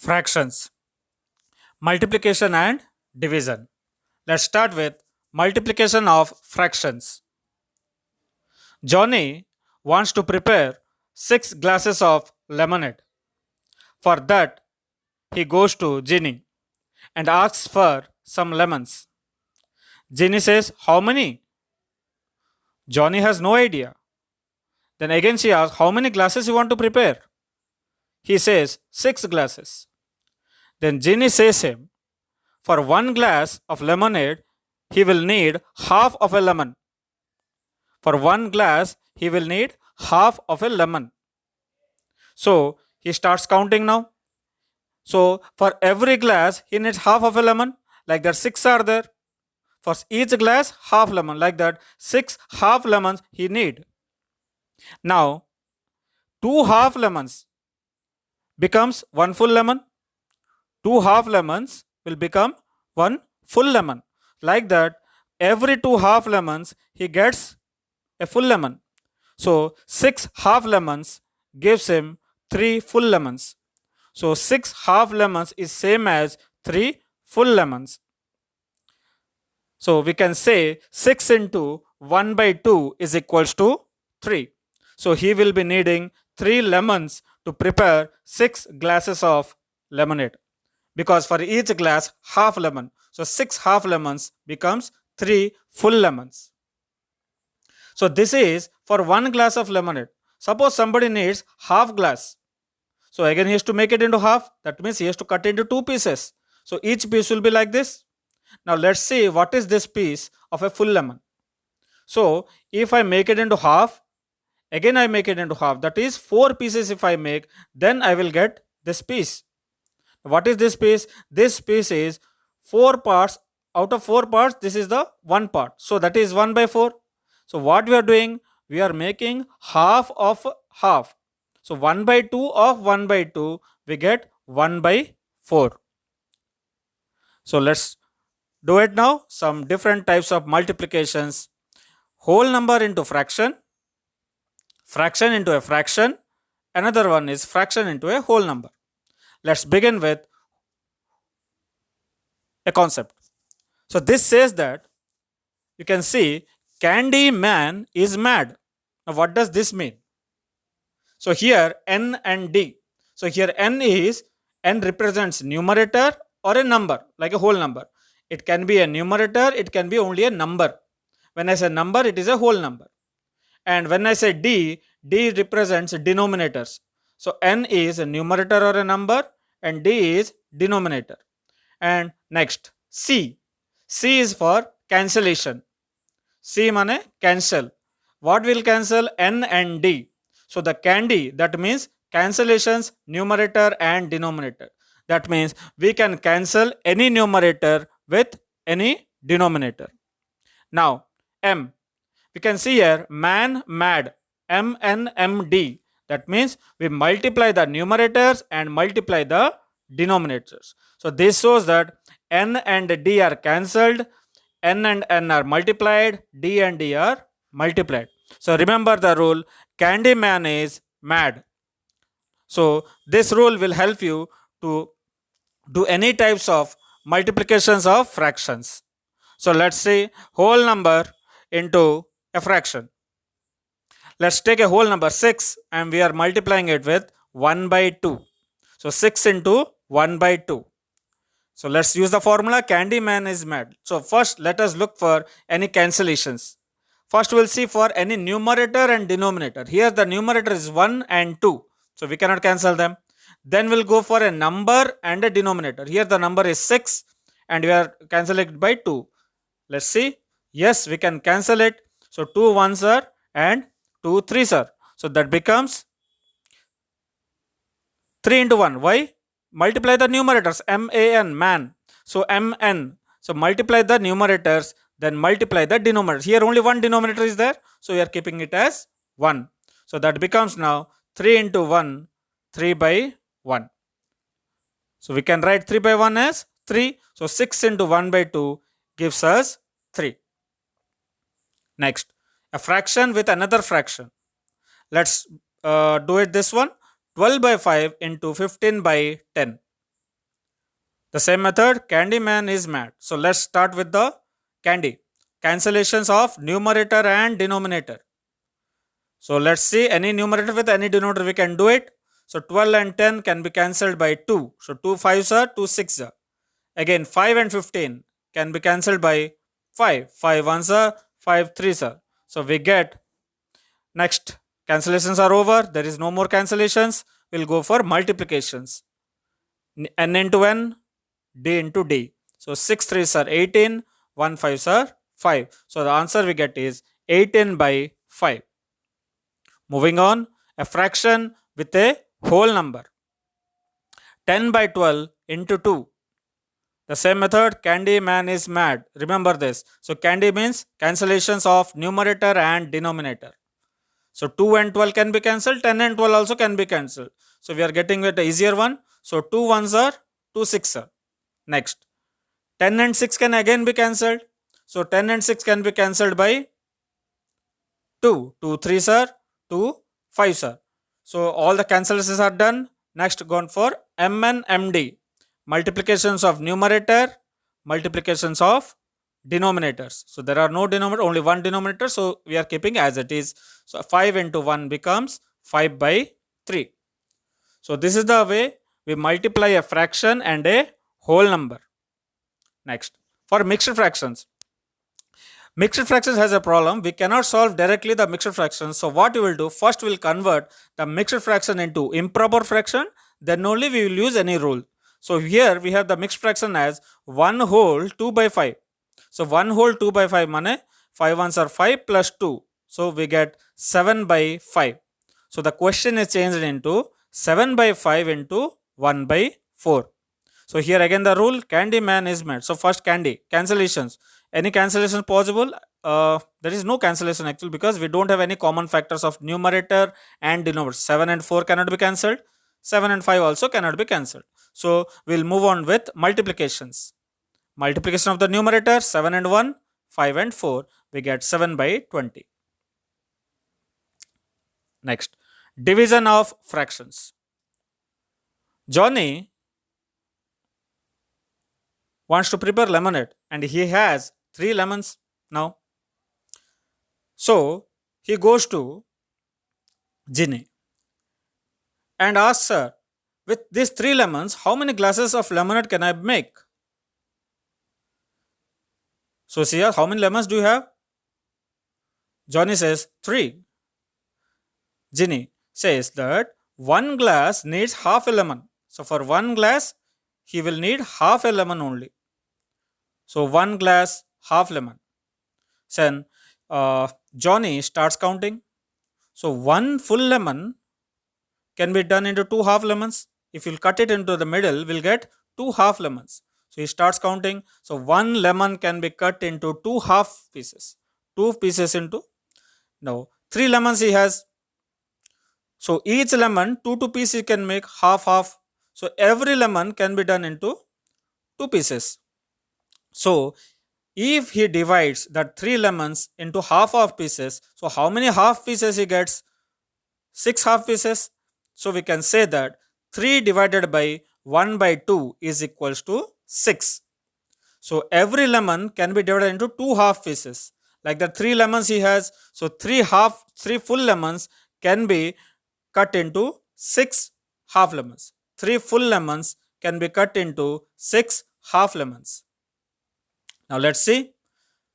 Fractions, multiplication and division. Let's start with multiplication of fractions. Johnny wants to prepare 6 glasses of lemonade. For that, he goes to Ginny and asks for some lemons. Ginny says, "How many?" Johnny has no idea. Then again she asks, "How many glasses you want to prepare?" He says, "6 glasses." Then Ginny says him, "For 1 glass of lemonade, he will need half of a lemon. For 1 glass, he will need half of a lemon." So he starts counting now. So for every glass, he needs half of a lemon. Like that, 6 are there. For each glass, half lemon. Like that, 6 half lemons he need. Now, 2 half lemons becomes 1 full lemon. 2 half lemons will become 1 full lemon. Like that, every 2 half lemons he gets a full lemon. So 6 half lemons gives him 3 full lemons. So 6 half lemons is same as 3 full lemons. So we can say 6 into 1 by 2 is equals to 3. So he will be needing 3 lemons to prepare 6 glasses of lemonade. Because for each glass, half lemon. So 6 half lemons becomes 3 full lemons. So this is for 1 glass of lemonade. Suppose somebody needs half glass. So again he has to make it into half. That means he has to cut into 2 pieces. So each piece will be like this. Now let's see what is this piece of a full lemon. So if I make it into half, again I make it into half. That is 4 pieces if I make, then I will get this piece. What is this piece? This piece is 4 parts. Out of 4 parts, this is the 1 part. So that is 1 by 4. So what we are doing? We are making half of half. So 1 by 2 of 1 by 2, we get 1 by 4. So let's do it now. Some different types of multiplications. Whole number into fraction. Fraction into a fraction. Another one is fraction into a whole number. Let's begin with a concept. So this says that you can see Candy Man is mad. Now what does this mean? So here n and d. So here n represents numerator or a number, like a whole number. It can be a numerator, it can be only a number. When I say number, it is a whole number. And when I say d represents denominators. So n is a numerator or a number and d is denominator. And next, c. C is for cancellation. C mane cancel. What will cancel? N and D. So the candy, that means cancellations, numerator and denominator. That means we can cancel any numerator with any denominator. Now, M. We can see here man, mad. M, N, M, D. That means we multiply the numerators and multiply the denominators. So this shows that N and D are cancelled, N and N are multiplied, D and D are multiplied. So remember the rule, Candyman is mad. So this rule will help you to do any types of multiplications of fractions. So let's see whole number into a fraction. Let's take a whole number 6 and we are multiplying it with 1 by 2. So 6 into 1 by 2. So let's use the formula Candyman is mad. So first let us look for any cancellations. First we'll see for any numerator and denominator. Here the numerator is 1 and 2. So we cannot cancel them. Then we'll go for a number and a denominator. Here the number is 6 and we are cancelling it by 2. Let's see. Yes, we can cancel it. So 2 ones are and 2 threes are. So that becomes 3 into 1. Why? Multiply the numerators. M-A-N, man. So M-N. So multiply the numerators, then multiply the denominators. Here only one denominator is there. So we are keeping it as 1. So that becomes now 3 into 1, 3 by 1. So we can write 3 by 1 as 3. So 6 into 1 by 2 gives us 3. Next, a fraction with another fraction. Let's do it this one. 12 by 5 into 15 by 10. The same method, Candyman is mad. So let's start with the candy. Cancellations of numerator and denominator. So let's see, any numerator with any denominator we can do it. So 12 and 10 can be cancelled by 2. So 2 5s are 2 6s are. Again 5 and 15 can be cancelled by 5. 5 1s are 5 3s are. So we get next, cancellations are over. There is no more cancellations. We'll go for multiplications. N into n, d into d. So 6 3s are 18, 1 5s are 5. So the answer we get is 18 by 5. Moving on, a fraction with a whole number. 10 by 12 into 2. The same method, Candyman is mad. Remember this. So candy means cancellations of numerator and denominator. So 2 and 12 can be cancelled, 10 and 12 also can be cancelled. So we are getting with the easier one. So 2 1s are 2 6 are. Next, 10 and 6 can again be cancelled. So 10 and 6 can be cancelled by 2. 2 3s are 2 5s are. So all the cancellations are done. Next, gone for M and MD. Multiplications of numerator, multiplications of denominators. So there are no denominator, only one denominator. So we are keeping as it is. So 5 into 1 becomes 5 by 3. So this is the way we multiply a fraction and a whole number. Next, for mixed fractions. Mixed fractions has a problem. We cannot solve directly the mixed fraction. So what we will do, first we will convert the mixed fraction into improper fraction. Then only we will use any rule. So here we have the mixed fraction as 1 whole 2 by 5. So 1 whole 2 by 5 mane 5 ones are 5 plus 2. So we get 7 by 5. So the question is changed into 7 by 5 into 1 by 4. So here again the rule, Candyman is mad. So first candy, cancellations. Any cancellation possible? There is no cancellation actually, because we don't have any common factors of numerator and denominator. 7 and 4 cannot be cancelled. 7 and 5 also cannot be cancelled. So we'll move on with multiplications. Multiplication of the numerator, 7 and 1, 5 and 4. We get 7 by 20. Next, division of fractions. Johnny wants to prepare lemonade and he has 3 lemons now. So he goes to Ginny and asks her, with these 3 lemons, how many glasses of lemonade can I make? So see here, how many lemons do you have? Johnny says 3. Ginny says that 1 glass needs half a lemon. So for 1 glass, he will need half a lemon only. So 1 glass, half lemon. Then Johnny starts counting. So 1 full lemon can be done into 2 half lemons. If you'll cut it into the middle, we'll get 2 half lemons. So he starts counting. So 1 lemon can be cut into 2 half pieces. 2 pieces into, now 3 lemons he has. So each lemon, 2 pieces he can make half half. So every lemon can be done into 2 pieces. So if he divides that 3 lemons into half pieces, so how many half pieces he gets? 6 half pieces. So we can say that 3 divided by 1 by 2 is equals to 6. So every lemon can be divided into 2 half pieces. Like the 3 lemons he has, so 3 full lemons can be cut into 6 half lemons. 3 full lemons can be cut into 6 half lemons. Now let's see.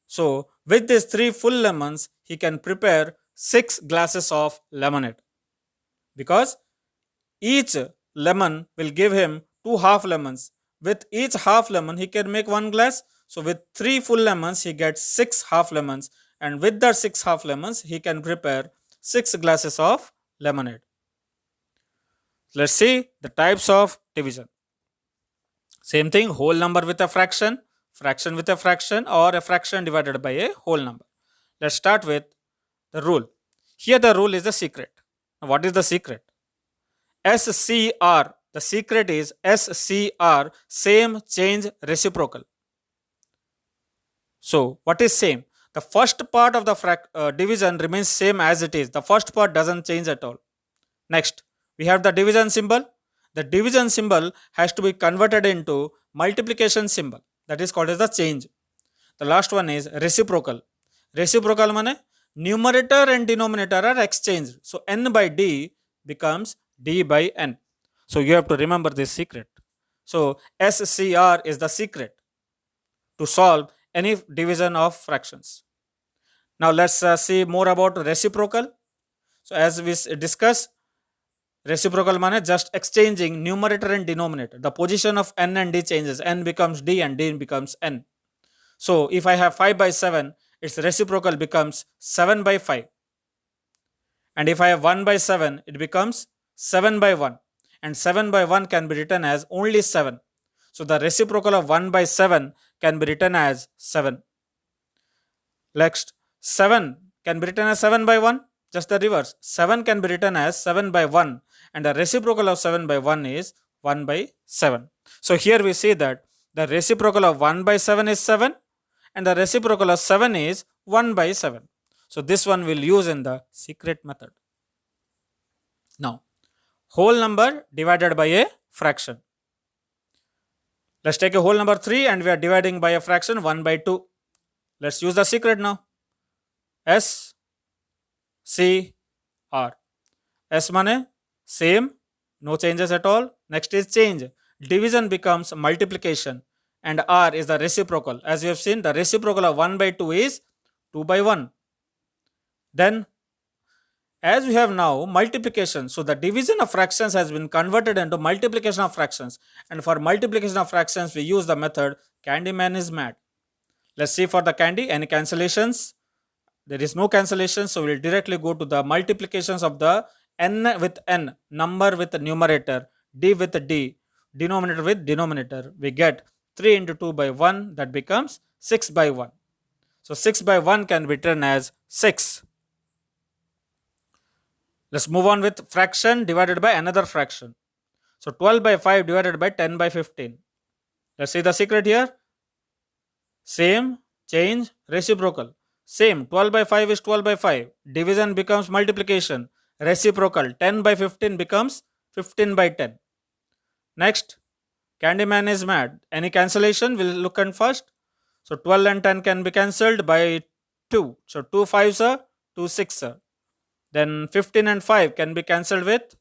So with these 3 full lemons, he can prepare 6 glasses of lemonade, because each lemon will give him 2 half lemons. With each half lemon, he can make 1 glass. So with 3 full lemons, he gets 6 half lemons, and with that 6 half lemons, he can prepare 6 glasses of lemonade. Let's see the types of division. Same thing, whole number with a fraction, fraction with a fraction, or a fraction divided by a whole number. Let's start with the rule. Here the rule is the secret. Now, what is the secret? SCR. The secret is SCR, same, change, reciprocal. So what is same? The first part of the division remains same as it is. The first part doesn't change at all. Next, we have the division symbol. The division symbol has to be converted into multiplication symbol, that is called as the change. The last one is reciprocal. Reciprocal means numerator and denominator are exchanged. So n by d becomes d by n. So you have to remember this secret. So SCR is the secret to solve any division of fractions. Now let's see more about reciprocal. So as we discussed, reciprocal means just exchanging numerator and denominator. The position of n and d changes. N becomes d and d becomes n. So if I have 5 by 7, its reciprocal becomes 7 by 5. And if I have 1 by 7, it becomes 7 by 1. And 7 by 1 can be written as only 7. So the reciprocal of 1 by 7 can be written as 7. Next, 7 can be written as 7 by 1. Just the reverse. 7 can be written as 7 by 1. And the reciprocal of 7 by 1 is 1 by 7. So here we see that the reciprocal of 1 by 7 is 7. And the reciprocal of 7 is 1 by 7. So this one we'll use in the secret method. Now, whole number divided by a fraction. Let's take a whole number 3 and we are dividing by a fraction 1 by 2. Let's use the secret now. S, C, R. S means same, no changes at all. Next is change. Division becomes multiplication. And R is the reciprocal. As you have seen, the reciprocal of 1 by 2 is 2 by 1. Then, as we have now multiplication, so the division of fractions has been converted into multiplication of fractions. And for multiplication of fractions, we use the method Candyman is mad. Let's see for the candy, any cancellations? There is no cancellation, so we'll directly go to the multiplications of the n with n, number with the numerator, d with the d, denominator with denominator. We get 3 into 2 by 1, that becomes 6 by 1. So 6 by 1 can be written as 6. Let's move on with fraction divided by another fraction. So 12 by 5 divided by 10 by 15. Let's see the secret here. Same, change, reciprocal. Same, 12 by 5 is 12 by 5. Division becomes multiplication. Reciprocal, 10 by 15 becomes 15 by 10. Next, Candyman is mad. Any cancellation? We'll look at first. So 12 and 10 can be cancelled by 2. So 2 5s are 2 6s are. Then 15 and 5 can be cancelled with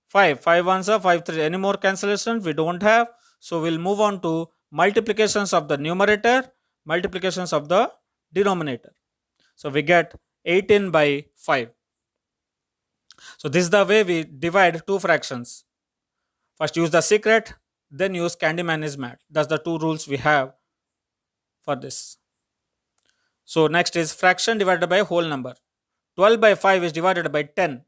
5. 5 1s are 5 3. Any more cancellations? We don't have. So we'll move on to multiplications of the numerator, multiplications of the denominator. So we get 18 by 5. So this is the way we divide two fractions. First use the secret, then use Candyman is mad. That's the two rules we have for this. So next is fraction divided by a whole number. 12 by 5 is divided by 10.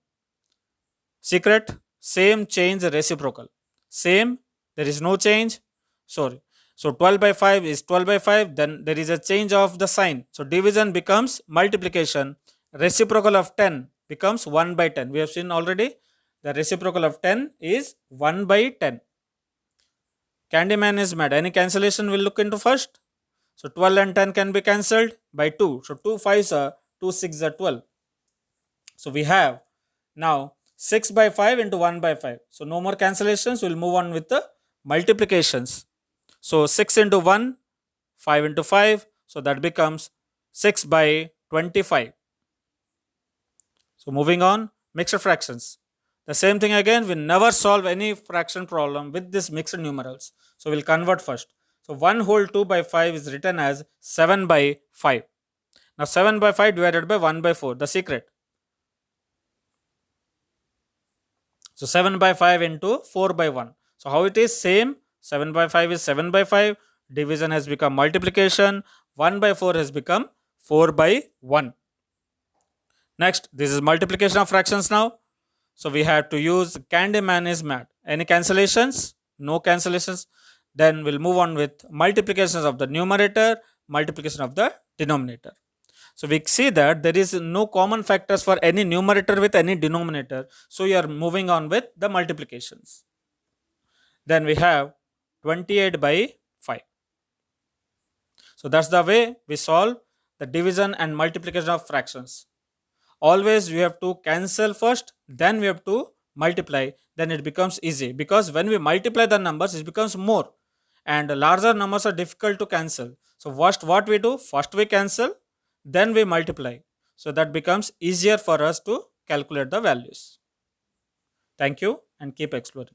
Secret, same, change, reciprocal. Same, there is no change. Sorry. So 12 by 5 is 12 by 5. Then there is a change of the sign. So division becomes multiplication. Reciprocal of 10 becomes 1 by 10. We have seen already. The reciprocal of 10 is 1 by 10. Candyman is mad. Any cancellation we'll look into first. So 12 and 10 can be cancelled by 2. So 2 5s are 2 6s are 12. So we have now 6 by 5 into 1 by 5. So no more cancellations. We'll move on with the multiplications. So 6 into 1, 5 into 5. So that becomes 6 by 25. So moving on, mixed fractions. The same thing again, we never solve any fraction problem with this mixed numerals. So we'll convert first. So 1 whole 2 by 5 is written as 7 by 5. Now 7 by 5 divided by 1 by 4, the secret. So 7 by 5 into 4 by 1. So how it is? Same. 7 by 5 is 7 by 5. Division has become multiplication. 1 by 4 has become 4 by 1. Next, this is multiplication of fractions now. So we have to use Candyman is mad. Any cancellations? No cancellations. Then we'll move on with multiplications of the numerator, multiplication of the denominator. So we see that there is no common factors for any numerator with any denominator. So you are moving on with the multiplications. Then we have 28 by 5. So that's the way we solve the division and multiplication of fractions. Always we have to cancel first, then we have to multiply, then it becomes easy. Because when we multiply the numbers, it becomes more. and larger numbers are difficult to cancel. So what we do, first we cancel, then we multiply, so that becomes easier for us to calculate the values. Thank you and keep exploring.